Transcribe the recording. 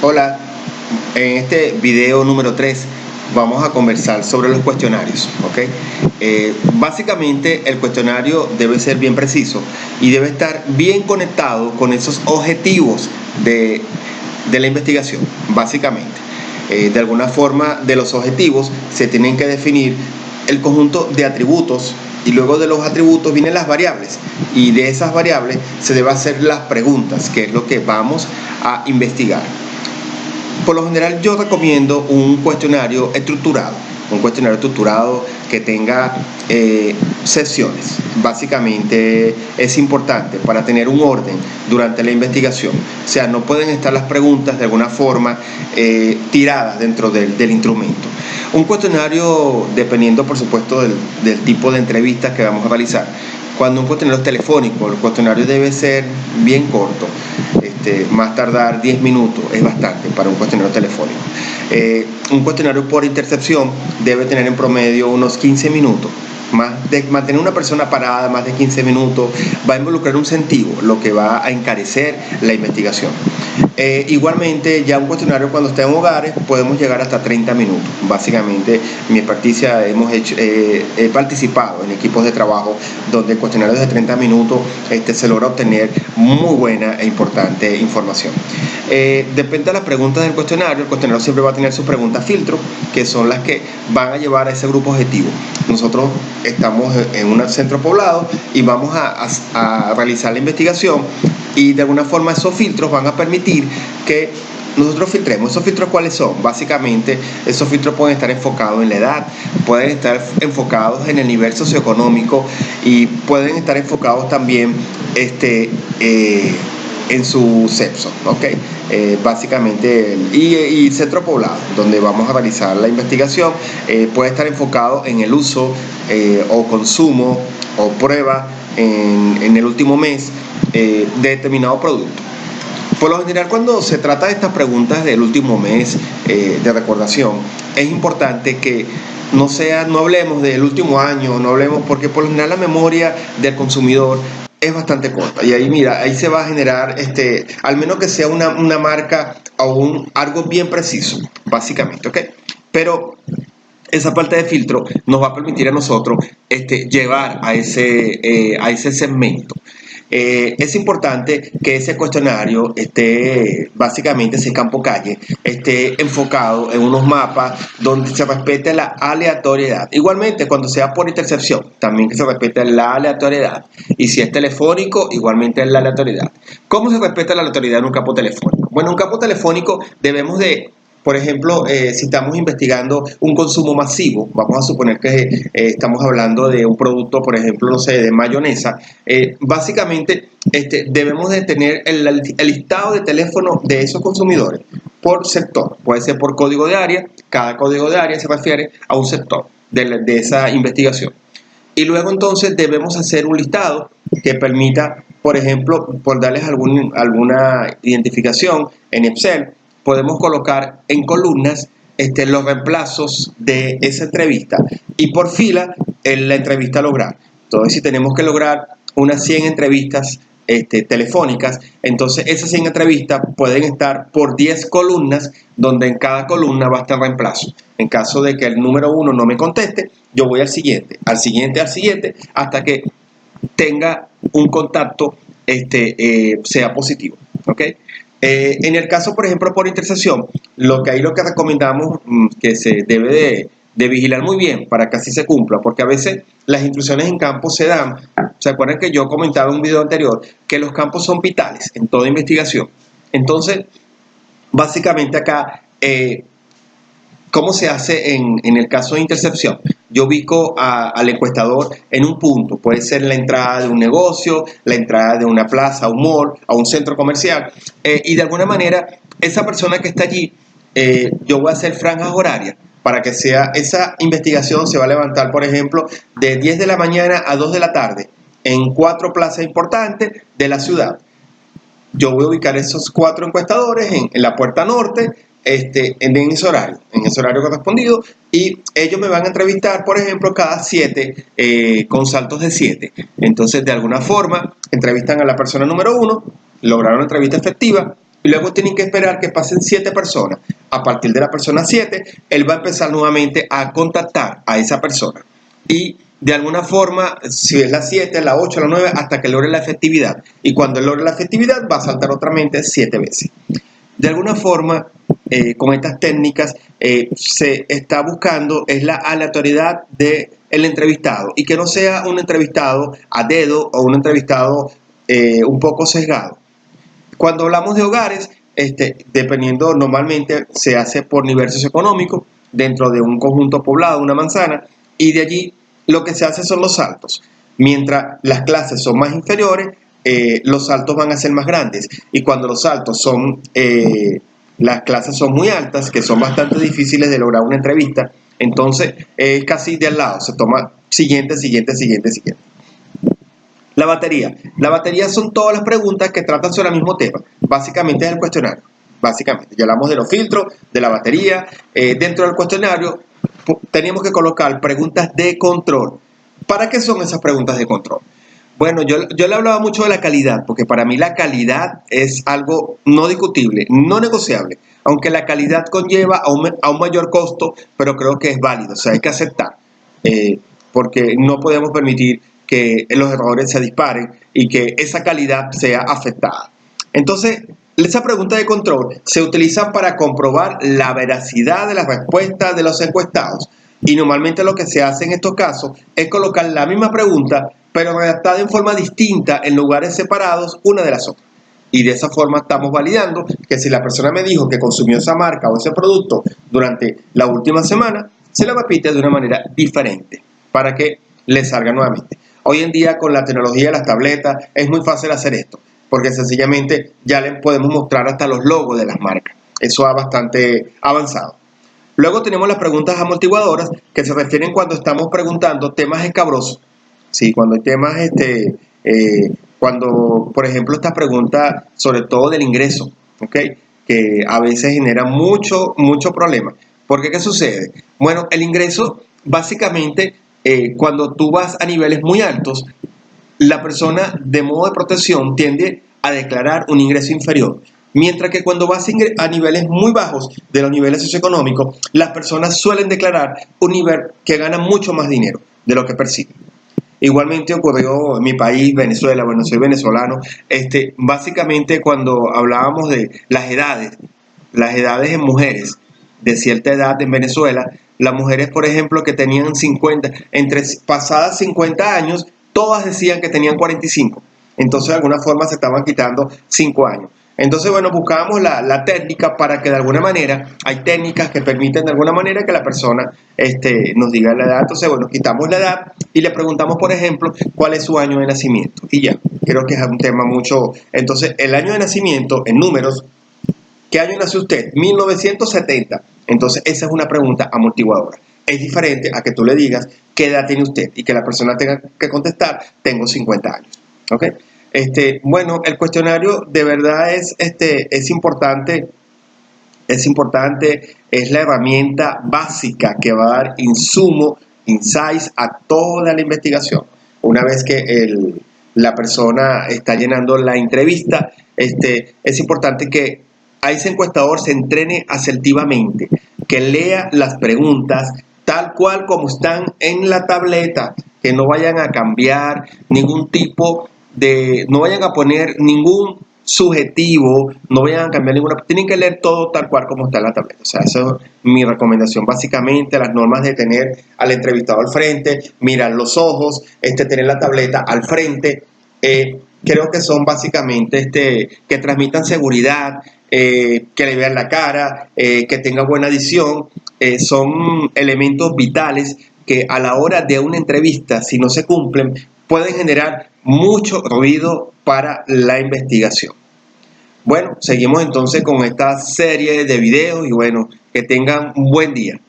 Hola, en este video número 3 vamos a conversar sobre los cuestionarios, ¿ok? Básicamente el cuestionario debe ser bien preciso y debe estar bien conectado con esos objetivos de la investigación, básicamente. De alguna forma, de los objetivos se tienen que definir el conjunto de atributos y luego de los atributos vienen las variables y de esas variables se debe hacer las preguntas, que es lo que vamos a investigar. Por lo general yo recomiendo un cuestionario estructurado que tenga secciones. Básicamente es importante para tener un orden durante la investigación. O sea, no pueden estar las preguntas de alguna forma tiradas dentro del instrumento. Un cuestionario, dependiendo por supuesto del tipo de entrevistas que vamos a realizar. Cuando un cuestionario es telefónico, el cuestionario debe ser bien corto. Más tardar 10 minutos es bastante para un cuestionario telefónico. Un cuestionario por intercepción debe tener en promedio unos 15 minutos. Mantener una persona parada más de 15 minutos va a involucrar un incentivo, lo que va a encarecer la investigación. Igualmente, ya un cuestionario cuando está en hogares podemos llegar hasta 30 minutos. Básicamente, mi experticia he participado en equipos de trabajo donde cuestionarios de 30 minutos se logra obtener muy buena e importante información. Depende de las preguntas del cuestionario. El cuestionario siempre va a tener sus preguntas filtro, que son las que van a llevar a ese grupo objetivo. Nosotros estamos en un centro poblado y vamos a realizar la investigación y de alguna forma esos filtros van a permitir que nosotros filtremos. ¿Esos filtros cuáles son? Básicamente esos filtros pueden estar enfocados en la edad, pueden estar enfocados en el nivel socioeconómico y pueden estar enfocados también en su sexo, ¿ok? Básicamente, y centro poblado, donde vamos a realizar la investigación, puede estar enfocado en el uso o consumo o prueba en el último mes de determinado producto. Por lo general, cuando se trata de estas preguntas del último mes de recordación, es importante que no hablemos del último año, no hablemos, porque por lo general la memoria del consumidor es bastante corta y ahí se va a generar, al menos que sea una marca o algo bien preciso, básicamente, ¿ok? Pero esa parte de filtro nos va a permitir a nosotros llevar a ese segmento. Es importante que ese cuestionario básicamente ese campo calle, esté enfocado en unos mapas donde se respete la aleatoriedad. Igualmente, cuando sea por intercepción, también que se respete la aleatoriedad. Y si es telefónico, igualmente la aleatoriedad. ¿Cómo se respeta la aleatoriedad en un campo telefónico? Bueno, en un campo telefónico debemos de... Por ejemplo, si estamos investigando un consumo masivo, vamos a suponer que estamos hablando de un producto, por ejemplo, no sé, de mayonesa, básicamente debemos de tener el listado de teléfono de esos consumidores por sector. Puede ser por código de área, cada código de área se refiere a un sector de esa investigación. Y luego entonces debemos hacer un listado que permita, por ejemplo, por darles alguna identificación en Excel, podemos colocar en columnas los reemplazos de esa entrevista y por fila la entrevista a lograr. Entonces, si tenemos que lograr unas 100 entrevistas telefónicas, entonces esas 100 entrevistas pueden estar por 10 columnas, donde en cada columna va a estar reemplazo. En caso de que el número 1 no me conteste, yo voy al siguiente, hasta que tenga un contacto sea positivo, ¿ok? En el caso, por ejemplo, por intercepción, lo que recomendamos que se debe de vigilar muy bien para que así se cumpla, porque a veces las instrucciones en campo se dan. ¿Se acuerdan que yo comentaba en un video anterior que los campos son vitales en toda investigación? Entonces, básicamente acá, ¿cómo se hace en el caso de intercepción? Yo ubico al encuestador en un punto, puede ser la entrada de un negocio, la entrada de una plaza, un mall, a un centro comercial, y de alguna manera esa persona que está allí, yo voy a hacer franjas horarias para que sea, esa investigación se va a levantar, por ejemplo, de 10 de la mañana a 2 de la tarde, en 4 plazas importantes de la ciudad. Yo voy a ubicar esos 4 encuestadores en la puerta norte, en ese horario correspondido, y ellos me van a entrevistar, por ejemplo, cada 7 con saltos de 7. Entonces, de alguna forma, entrevistan a la persona número 1, lograron una entrevista efectiva, y luego tienen que esperar que pasen 7 personas. A partir de la persona 7, él va a empezar nuevamente a contactar a esa persona. Y de alguna forma, si es la 7, la 8, la 9, hasta que logre la efectividad. Y cuando él logre la efectividad, va a saltar otra mente 7 veces. De alguna forma, con estas técnicas se está buscando es la aleatoriedad del entrevistado y que no sea un entrevistado a dedo o un entrevistado un poco sesgado. Cuando hablamos de hogares, dependiendo, normalmente se hace por nivel socioeconómico dentro de un conjunto poblado, una manzana, y de allí lo que se hace son los saltos. Mientras las clases son más inferiores, los saltos van a ser más grandes. Y cuando los saltos son, las clases son muy altas, que son bastante difíciles de lograr una entrevista, entonces es casi de al lado, se toma siguiente, siguiente, siguiente, siguiente. La batería. La batería son todas las preguntas que tratan sobre el mismo tema. Básicamente es el cuestionario. Básicamente, ya hablamos de los filtros, de la batería. Dentro del cuestionario teníamos que colocar preguntas de control. ¿Para qué son esas preguntas de control? Bueno, yo le hablaba mucho de la calidad, porque para mí la calidad es algo no discutible, no negociable, aunque la calidad conlleva a un mayor costo, pero creo que es válido, o sea, hay que aceptar, porque no podemos permitir que los errores se disparen y que esa calidad sea afectada. Entonces, esa pregunta de control se utiliza para comprobar la veracidad de las respuestas de los encuestados. Y normalmente lo que se hace en estos casos es colocar la misma pregunta, pero redactada en forma distinta en lugares separados una de las otras. Y de esa forma estamos validando que si la persona me dijo que consumió esa marca o ese producto durante la última semana, se la repite de una manera diferente para que le salga nuevamente. Hoy en día con la tecnología de las tabletas es muy fácil hacer esto, porque sencillamente ya le podemos mostrar hasta los logos de las marcas. Eso va bastante avanzado. Luego tenemos las preguntas amortiguadoras, que se refieren cuando estamos preguntando temas escabrosos. Sí, cuando hay temas, cuando, por ejemplo, esta pregunta, sobre todo del ingreso, ¿ok? Que a veces genera mucho problema. ¿Por qué? ¿Qué sucede? Bueno, el ingreso, básicamente, cuando tú vas a niveles muy altos, la persona de modo de protección tiende a declarar un ingreso inferior. Mientras que cuando vas a niveles muy bajos de los niveles socioeconómicos, las personas suelen declarar un nivel que gana mucho más dinero de lo que perciben. Igualmente ocurrió en mi país, Venezuela, bueno, soy venezolano, básicamente cuando hablábamos de las edades en mujeres de cierta edad en Venezuela, las mujeres, por ejemplo, que tenían 50, entre pasadas 50 años, todas decían que tenían 45. Entonces, de alguna forma, se estaban quitando 5 años. Entonces, bueno, buscábamos la técnica para que de alguna manera, hay técnicas que permiten de alguna manera que la persona nos diga la edad. Entonces, bueno, quitamos la edad y le preguntamos, por ejemplo, cuál es su año de nacimiento. Y ya, creo que es un tema mucho. Entonces, el año de nacimiento en números, ¿qué año nació usted? 1970. Entonces, esa es una pregunta amortiguadora. Es diferente a que tú le digas qué edad tiene usted y que la persona tenga que contestar, tengo 50 años. ¿Ok? Bueno, el cuestionario de verdad es importante, es la herramienta básica que va a dar insumo, insights a toda la investigación. Una vez que la persona está llenando la entrevista, es importante que a ese encuestador se entrene asertivamente, que lea las preguntas tal cual como están en la tableta, que no vayan a cambiar ningún tipo no vayan a poner ningún subjetivo, no vayan a cambiar ninguna, tienen que leer todo tal cual como está en la tableta. O sea, esa es mi recomendación. Básicamente, las normas de tener al entrevistado al frente, mirar los ojos, tener la tableta al frente, creo que son básicamente que transmitan seguridad, que le vean la cara, que tenga buena edición, son elementos vitales que a la hora de una entrevista, si no se cumplen, pueden generar mucho ruido para la investigación. Bueno, seguimos entonces con esta serie de videos y bueno, que tengan un buen día.